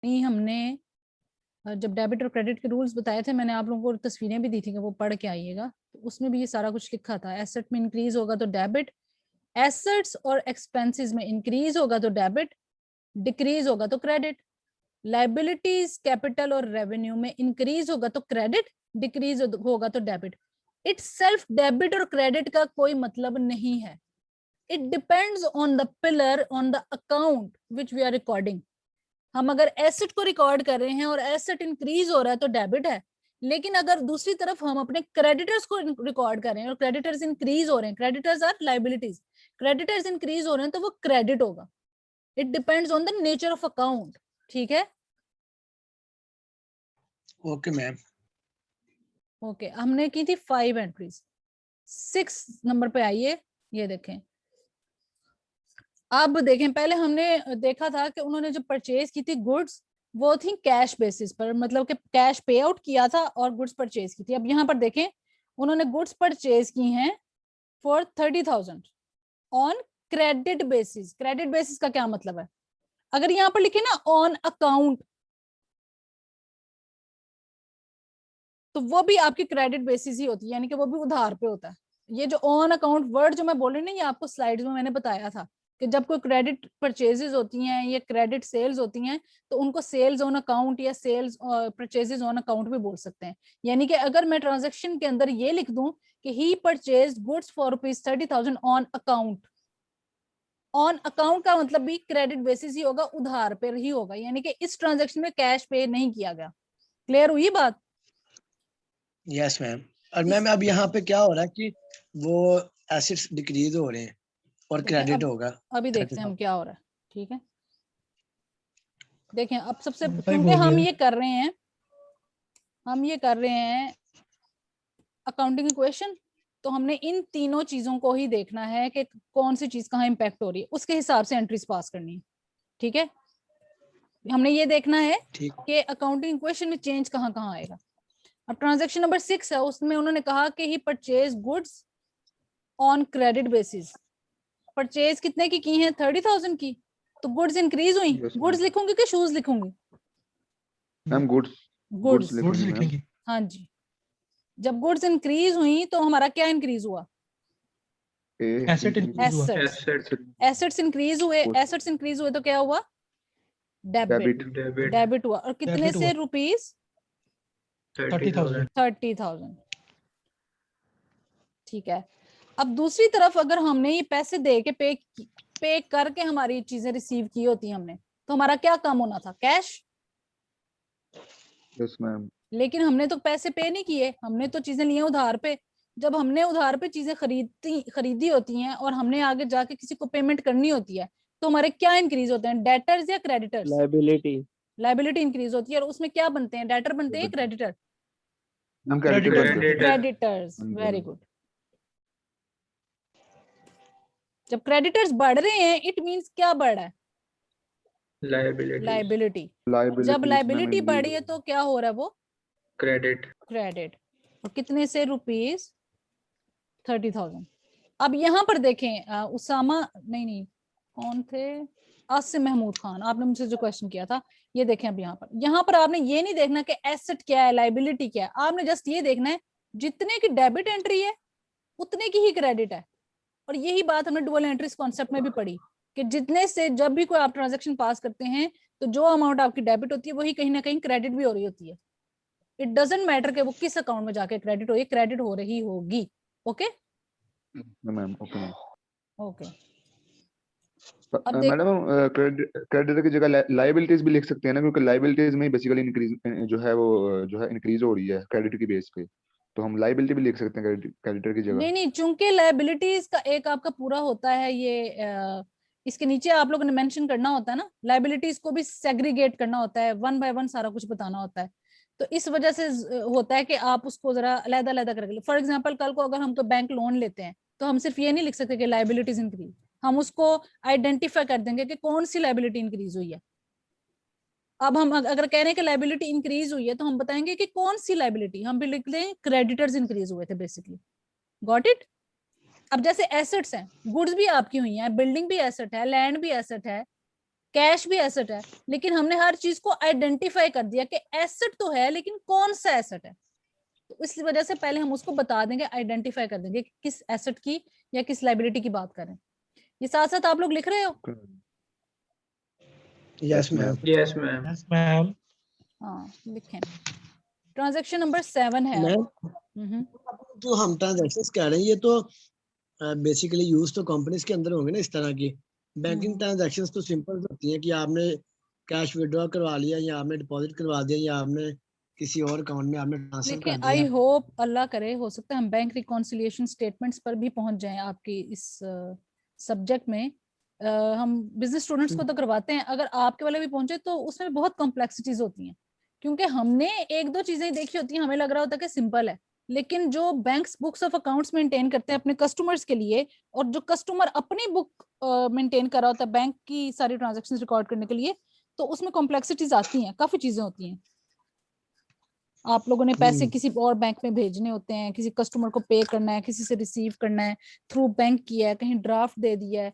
नहीं, हमने जब डेबिट और क्रेडिट के रूल्स बताए थे, मैंने आप लोगों को तस्वीरें भी दी थी कि वो पढ़ के आइएगा, तो उसमें भी ये सारा कुछ लिखा था। एसेट में इंक्रीज होगा तो डेबिट, एसेट्स और एक्सपेंसेस में इंक्रीज होगा तो डेबिट, डिक्रीज होगा तो क्रेडिट। लाइबिलिटीज, कैपिटल और रेवेन्यू में इंक्रीज होगा तो क्रेडिट, डिक्रीज होगा तो डेबिट। इट सेल्फ डेबिट और क्रेडिट का कोई मतलब नहीं है। It depends on the pillar on the account which we are recording. हम अगर एसेट को रिकॉर्ड कर रहे हैं और एसेट इंक्रीज हो रहा है तो डेबिट है, लेकिन अगर दूसरी तरफ हम अपने क्रेडिटर्स को रिकॉर्ड कर रहे हैं और क्रेडिटर्स इंक्रीज हो रहे हैं, creditors are liabilities, creditors increase हो रहे हैं तो वो क्रेडिट होगा। It depends on the nature of account. ठीक है, ओके मैम। ओके, हमने की थी 5 एंट्रीज। 6 नंबर पे आइए, ये देखें। अब देखें, पहले हमने देखा था कि उन्होंने जो परचेज की थी गुड्स, वो थी कैश बेसिस पर, मतलब कि कैश पे आउट किया था और गुड्स परचेज की थी। अब यहाँ पर देखें, उन्होंने गुड्स परचेज की हैं for 30,000 on credit basis. Credit basis का क्या मतलब है? अगर यहाँ पर लिखे ना ऑन अकाउंट, तो वो भी आपकी क्रेडिट बेसिस ही होती है, यानी कि वो भी उधार पे होता है। ये जो ऑन अकाउंट वर्ड जो मैं बोल रही हूँ ना, ये आपको स्लाइड्स में मैंने बताया था कि जब कोई क्रेडिट परचेजेस होती हैं या क्रेडिट सेल्स होती हैं, तो उनको सेल्स ऑन अकाउंट या सेल्स परचेजेस ऑन अकाउंट भी बोल सकते हैं। यानी कि अगर मैं ट्रांजेक्शन के अंदर ये लिख दूं कि he purchase goods for ₹30,000 on account, on account का मतलब भी क्रेडिट बेसिस ही होगा, उधार पर ही होगा, यानी कि इस ट्रांजेक्शन में कैश पे नहीं किया गया। क्लियर हुई बात? Yes ma'am. और मैम अब यहाँ पे क्या हो रहा है कि वो एसेट्स डिक्रीज हो रहे हैं और ठीक है, क्रेडिट अब होगा। अभी देखते हैं हम क्या हो रहा है। ठीक है, देखें अब सबसे, 5 क्योंकि हो हम गया। ये कर रहे हैं अकाउंटिंग इक्वेशन, तो हमने इन तीनों चीजों को ही देखना है कि कौन सी चीज कहाँ इंपैक्ट हो रही है, उसके हिसाब से एंट्रीज पास करनी है। ठीक है, हमने ये देखना है ठीक। कि अकाउंटिंग इक्वेशन में चेंज कहाँ कहाँ आएगा। अब ट्रांजैक्शन नंबर 6 है, उसमें उन्होंने कहा कि he purchase goods on credit basis. Purchase कितने की है? 30,000 की। तो गुड्स इंक्रीज हुई। Yes, goods ma'am. लिखूंगी कि शूज लिखूंगी? मैम गुड्स गुड्स गुड्स लिखेंगे मैम। लिखेंगे। हाँ जी। जब गुड्स इंक्रीज हुई तो हमारा क्या इंक्रीज हुआ? एसेट इंक्रीज हुआ। एसेट्स। एसेट्स इंक्रीज हुए, एसेट्स इंक्रीज हुए तो क्या हुआ? डेबिट। डेबिट। डेबिट हुआ। और कितने डेबिट से? हुआ रुपीज 30,000। 30,000। ठीक है, अब दूसरी तरफ अगर हमने ये पैसे दे के पे करके हमारी चीजें रिसीव की होती हमने, तो हमारा क्या काम होना था? कैश। Yes ma'am. लेकिन हमने तो पैसे पे नहीं किए, हमने तो चीजें लिए उधार पे। जब हमने उधार पे चीजें खरीदी होती हैं और हमने आगे जाके किसी को पेमेंट करनी होती है, तो हमारे क्या इंक्रीज होते हैं? डेटर्स या क्रेडिटर्स? लाइबिलिटी। लाइबिलिटी इंक्रीज होती है। और उसमें क्या बनते हैं? डेटर बनते हैं, क्रेडिटर? मैम क्रेडिटर बनते हैं। क्रेडिटर्स। Very good. जब क्रेडिटर्स बढ़ रहे हैं, इट मींस क्या बढ़ रहा है? लाइबिलिटी। जब लाइबिलिटीज मैम लाइबिलिटी इंक्रीज बढ़ी है तो क्या हो रहा है? वो क्रेडिट। क्रेडिट। और कितने से? ₹30,000। अब यहाँ पर देखें, उसामा नहीं, कौन थे? आसिम महमूद खान, आपने मुझसे जो क्वेश्चन किया था, ये देखें। अब यहाँ पर आपने ये नहीं देखना कि एसेट क्या है, लाइबिलिटी क्या है, आपने जस्ट ये देखना है जितने की डेबिट एंट्री है उतने की ही क्रेडिट है। और यही बात हमने डुअल एंट्रीज कॉन्सेप्ट में भी पढ़ी कि जितने से जब भी कोई आप ट्रांजैक्शन पास करते हैं, तो जो अमाउंट आपकी डेबिट होती है वही कहीं ना कहीं क्रेडिट भी हो रही होती है। इट डजंट मैटर कि वो किस अकाउंट में जाके क्रेडिट हो, ये क्रेडिट हो रही होगी। Okay ma'am. Okay ma'am. Okay. अब देख, मैडम क्रेडिटर की जगह लाइबिलिटीज भी लिख सकते हैं ना, क्योंकि लाइबिलिटीज में बेसिकली इंक्रीज जो है वो जो है इंक्रीज हो रही है क्रेडिट की बेस पे, तो हम लाइबिलिटी भी लिख सकते हैं क्रेडिटर की जगह। नहीं, चूंकि लाइबिलिटीज का एक आपका पूरा होता है ये, इसके नीचे आप लोगों ने मेंशन करना होता है ना, लाइबिलिटीज को भी सेग्रीगेट करना होता है, 1 बाय 1 सारा कुछ बताना होता है। तो इस वजह से होता है कि आप उसको जरा अलग अलग करके, फॉर एग्जांपल कल को अगर हम कोई बैंक लोन लेते हैं, तो हम सिर्फ ये नहीं लिख सकते कि लाइबिलिटीज इंक्रीज, हम उसको आइडेंटिफाई कर देंगे कि कौन सी लाइबिलिटी इंक्रीज हुई है। अब हम अगर कह रहे हैं कि लाइबिलिटी इंक्रीज हुई है, तो हम बताएंगे कि कौन सी लाइबिलिटी, हम भी लिख दें क्रेडिटर्स इंक्रीज हुए थे बेसिकली। Got it? अब जैसे एसेट्स हैं, गुड्स भी आपकी हुई हैं, बिल्डिंग भी एसेट है, लैंड भी एसेट है, कैश भी एसेट है, लेकिन हमने हर चीज को आइडेंटिफाई कर दिया कि एसेट तो है लेकिन कौन सा एसेट है। तो इस वजह से पहले हम उसको बता देंगे, आइडेंटिफाई कर देंगे कि किस एसेट की या किस लाइबिलिटी की बात करें। ये साथ साथ आप लोग लिख रहे हो? Yes ma'am. Yes ma'am. Yes ma'am. हाँ लिखें। ट्रांजैक्शन नंबर 7 है। मैम जो हम ट्रांजैक्शंस कह रहे हैं ये तो बेसिकली यूज तो कंपनीज के अंदर होंगे ना इस तरह की। बैंकिंग ट्रांजैक्शंस तो सिंपल होती हैं कि आपने कैश विड्रॉ करवा लिया या आपने डिपॉजिट करवा दिया या आपने किसी और अकाउंट में आपने ट्रांसफर कर लेकिन दिया। आई होप अल्लाह करे हो सकता है हम बैंक रिकॉन्सिलिएशन स्टेटमेंट्स पर भी पहुंच जाएं आपकी इस सब्जेक्ट में। हम बिजनेस स्टूडेंट्स को तो करवाते हैं, अगर आपके वाले भी पहुंचे तो उसमें बहुत कॉम्प्लेक्सिटीज होती हैं, क्योंकि हमने एक दो चीजें देखी होती हैं, हमें लग रहा होता है कि सिंपल है, लेकिन जो banks books of accounts maintain करते हैं अपने कस्टमर्स के लिए, और जो कस्टमर अपनी बुक मेंटेन कर रहा होता है बैंक की सारी ट्रांजैक्शंस रिकॉर्ड करने के लिए, तो उसमें कॉम्प्लेक्सिटीज आती हैं, काफी चीजें होती हैं। आप लोगों ने पैसे किसी और बैंक में भेजने होते हैं, किसी कस्टमर को पे करना है, किसी से रिसीव करना है, थ्रू बैंक किया है, कहीं ड्राफ्ट दे दिया है,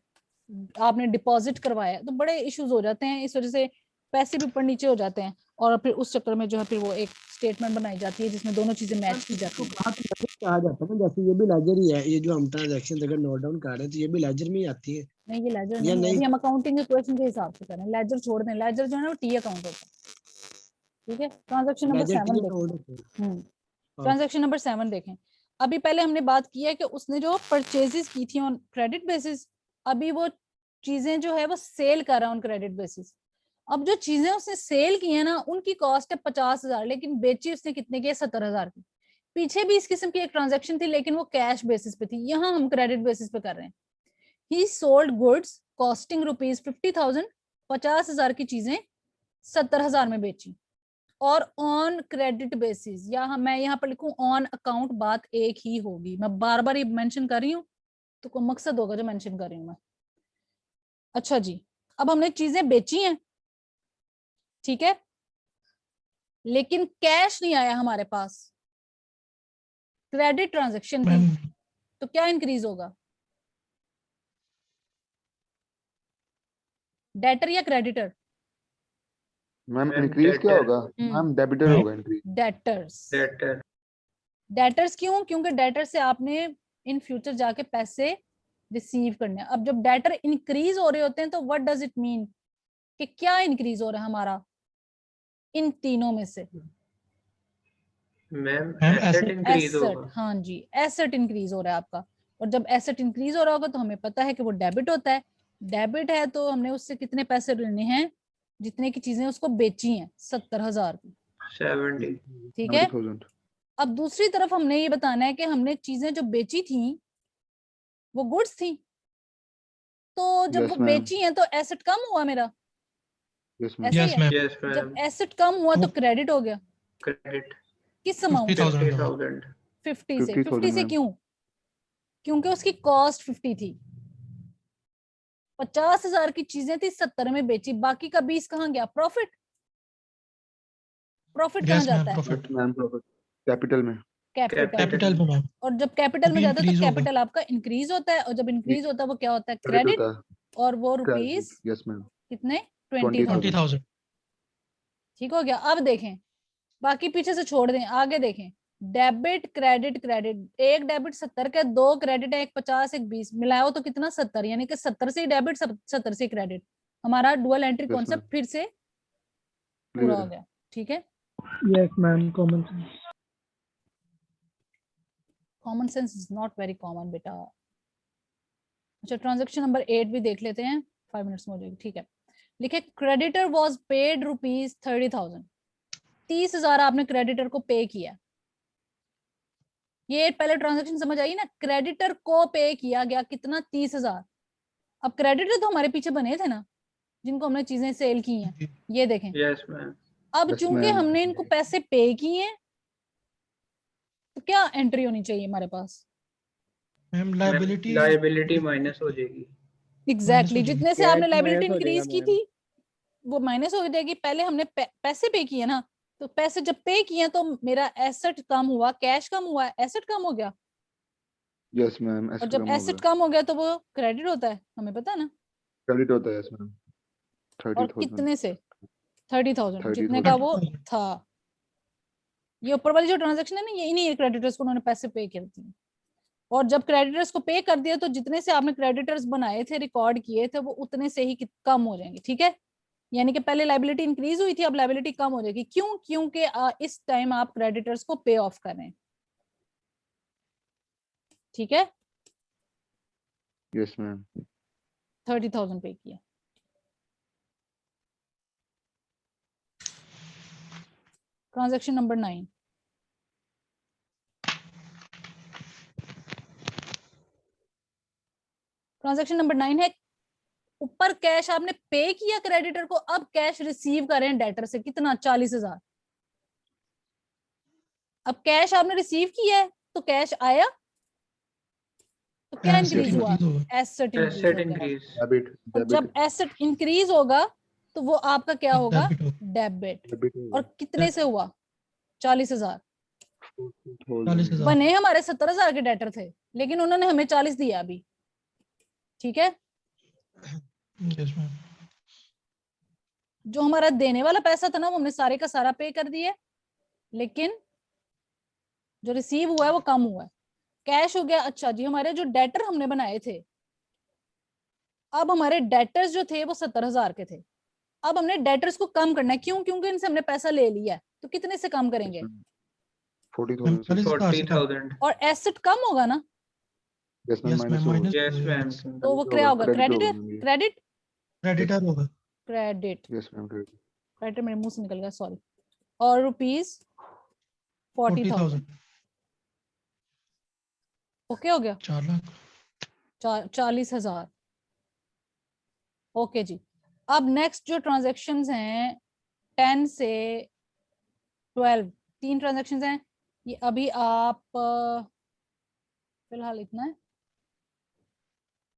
आपने डिपॉजिट करवाया, तो बड़े इश्यूज हो जाते हैं। इस वजह से पैसे भी ऊपर नीचे हो जाते हैं, और फिर उस चक्कर में जो है फिर वो एक स्टेटमेंट बनाई जाती है जिसमें दोनों चीजें मैच की जाती हैं। कहा जाता है ना, जैसे ये भी लेजर ही है, ये जो हम ट्रांजैक्शन अगर नोट डाउन कर रहे हैं तो ये भी लेजर में ही आती है। नहीं ये लेजर या नहीं, नहीं? अभी हम अकाउंटिंग के क्वेश्चन के हिसाब से करें, लेजर छोड़ दें, लेजर जो है ना वो टी अकाउंट होता है। ठीक है, ट्रांजैक्शन नंबर 7 देखें। ट्रांजैक्शन नंबर 7 देखें। अभी पहले हमने बात की है कि उसने जो परचेजेस की थी ऑन क्रेडिट बेसिस, अभी वो चीजें जो है वो सेल कर रहा है ऑन क्रेडिट बेसिस। अब जो चीजें उसने सेल की है ना उनकी कॉस्ट है 50,000, लेकिन बेची उसने कितने की? 70,000 की। पीछे भी इस किस्म की एक ट्रांजैक्शन थी लेकिन वो कैश बेसिस पे थी, यहाँ हम क्रेडिट बेसिस पे कर रहे हैं। ही सोल्ड गुड्स कॉस्टिंग ₹50,000, 50,000 की चीजें 70,000 में बेची, और ऑन क्रेडिट बेसिस, या मैं यहाँ पर लिखूं ऑन अकाउंट, बात एक ही होगी। मैं बार बार ये मेंशन कर रही हूँ तो कोई मकसद होगा जो मेंशन कर रही हूँ मैं। अच्छा जी, अब हमने चीजें बेची हैं, ठीक है, लेकिन कैश नहीं आया हमारे पास, क्रेडिट ट्रांजैक्शन थी, तो क्या इंक्रीज होगा? डेटर या क्रेडिटर? मैम इंक्रीज क्या होगा? मैम डेबिटर होगा इंक्रीज। डेटर्स। डेटर। डेटर्स क्यों? क्योंकि डेटर से आपने इन फ्यूचर जाके पैसे रिसीव करने। अब जब डेटर इंक्रीज हो रहे होते हैं तो व्हाट डज इट मीन, कि क्या इंक्रीज हो रहा है हमारा इन तीनों में से? मैम एसेट इंक्रीज होगा। हाँ जी, एसेट इंक्रीज हो रहा है आपका, और जब एसेट इंक्रीज हो रहा होगा तो हमें पता है कि वो डेबिट होता है। डेबिट है तो हमने उससे कितने पैसे लेने हैं? जितने की चीजें उसको बेची हैं, 70,000 की। 70। ठीक है, 70,000। अब दूसरी तरफ हमने ये बताना है कि हमने चीजें जो बेची थी वो गुड्स थी, तो जब वो बेची हैं तो एसेट कम हुआ मेरा, ऐसे ही है। जब एसेट कम हुआ तो क्रेडिट हो गया। क्रेडिट किस अमाउंट? 50,000। 50 से क्यों? क्योंकि उसकी कॉस्ट 50 थी, 50,000 की चीजें थी, 70 में बेची, बाकी का 20 कहाँ गया? प्रॉफिट। प्रॉफिट कहाँ जाता है? कैपिटल में। कैपिटल में। और जब कैपिटल में जाता है तो कैपिटल आपका इंक्रीज होता है, और जब इंक्रीज होता है वो क्या होता है? क्रेडिट। और वो रुपीस कितने? 20,000। ठीक हो गया। अब देखें, बाकी पीछे से छोड़ दें, आगे देखें। डेबिट क्रेडिट क्रेडिट, एक डेबिट 70 का, दो क्रेडिट है, एक 50 एक 20, मिलाओ तो कितना? 70, यानी कि 70 से डेबिट 70 से क्रेडिट। हमारा डुअल एंट्री कॉन्सेप्ट फिर से पूरा हो गया। ठीक है, yes ma'am. Common sense is not very common बेटा। अच्छा, ट्रांजैक्शन नंबर 8 भी देख लेते हैं, 5 मिनट्स में हो जाएगी। ठीक है, लिखे क्रेडिटर वाज पेड ₹30,000। 30,000 आपने क्रेडिटर को पे किया। ये पहले ट्रांजैक्शन समझ आई ना, क्रेडिटर को पे किया गया कितना? 30,000। अब क्रेडिटर तो हमारे पीछे बने थे ना, जिनको हमने चीजें सेल की हैं, ये देखें। Yes ma'am. अब चूंकि हमने इनको पैसे पे किए हैं तो क्या एंट्री होनी चाहिए हमारे पास? मैम लायबिलिटी माइनस हो जाएगी। एग्जैक्टली, जितने से आपने लायबिलिटी इंक्रीज की थी वो माइनस हो जाएगी। पहले हमने पैसे पे किए ना, तो पैसे जब पे किए तो मेरा एसेट कम हुआ, कैश कम हुआ, एसेट कम हो गया। Yes ma'am. और जब एसेट कम हो गया तो वो क्रेडिट होता है, हमें पता है ना। क्रेडिट होता है। Yes ma'am. और 30,000 कितने से 30,000 जितने 30,000 का वो 30,000 था। ये ऊपर वाली जो ट्रांजैक्शन है ना, ये इन्हीं क्रेडिटर्स को उन्होंने पैसे पे कर दिए, और जब क्रेडिटर्स को पे कर दिया तो जितने से आपने क्रेडिटर्स बनाए थे, रिकॉर्ड किए थे, वो उतने से ही कम हो जाएंगे। ठीक है, यानी कि पहले लायबिलिटी इंक्रीज हुई थी, अब लायबिलिटी कम हो जाएगी। क्यों? क्योंकि इस टाइम आप क्रेडिटर्स को पे ऑफ कर रहे हैं। ठीक है, यस मैम 30,000 पे किया। ट्रांजैक्शन नंबर 9, ट्रांजैक्शन नंबर 9 है, ऊपर कैश आपने पे किया क्रेडिटर को, अब कैश रिसीव कर रहे हैं डेटर से। कितना? 40,000। अब कैश आपने रिसीव किया है तो कैश आया, तो क्या Asset इंक्रीज हुआ? increase होगा। एसेट इंक्रीज एसेट हो गया। इंक्रीज। डेबिट और जब एसेट इंक्रीज होगा तो वो आपका क्या होगा? Debit होगा। डेबिट। डेबिट और कितने से हुआ? 40,000। 40,000। बने हमारे 70,000 के डेटर थे, लेकिन उन्होंने हमें 40 दिया अभी। ठीक है, Yes मैम। जो हमारा देने वाला पैसा था ना, वो हमने सारे का सारा पे कर दिया, लेकिन जो रिसीव हुआ है वो कम हुआ है, कैश हो गया। अच्छा जी, हमारे जो डेटर हमने बनाए थे, अब हमारे डेटर्स जो थे वो 70,000 के थे। अब हमने डेटर्स को कम करना है। क्यों? क्योंकि इनसे हमने पैसा ले लिया है। तो कितने से कम करेंगे? 40,000 से 40,000। और एसेट कम होगा ना, yes ma'am Yes minus ma'am, minus yes ma'am. तो वो क्या होगा? क्रेडिट क्रेडिटर, क्रेडिट, creditor होगा। Credit, yes ma'am credit creditor मेरे मुंह से निकल गया, सॉरी। और रुपीज 40,000। 40,000। ओके हो गया? 4 लाख। 40,000। ओके जी। अब नेक्स्ट जो ट्रांजेक्शन्स हैं 10 से 12, 3 ट्रांजेक्शन्स हैं। ये अभी आप फिलहाल इतना है।